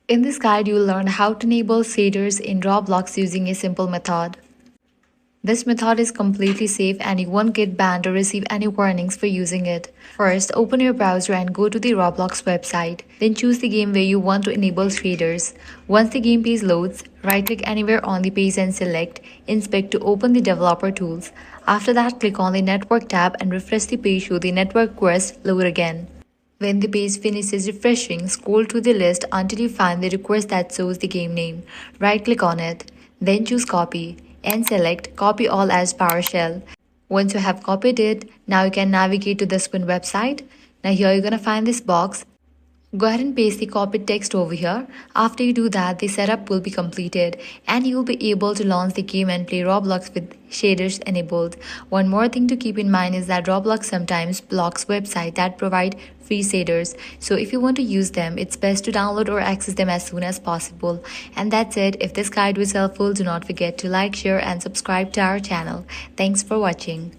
In this guide, you will learn how to enable shaders in Roblox using a simple method. This method is completely safe and you won't get banned or receive any warnings for using it. First, open your browser and go to the Roblox website. Then choose the game where you want to enable shaders. Once the game page loads, right-click anywhere on the page and select Inspect to open the developer tools. After that, click on the Network tab and refresh the page so the network request load again. When the page finishes refreshing, scroll to the list until you find the request that shows the game name. Right-click on it, then choose Copy and select Copy All as PowerShell. Once you have copied it, now you can navigate to the Spin website. Now here you're gonna find this box. Go ahead and paste the copied text over here. After you do that, the setup will be completed and you will be able to launch the game and play Roblox with shaders enabled. One more thing to keep in mind is that Roblox sometimes blocks websites that provide free shaders. So if you want to use them, it's best to download or access them as soon as possible. And that's it. If this guide was helpful, do not forget to like, share and subscribe to our channel. Thanks for watching.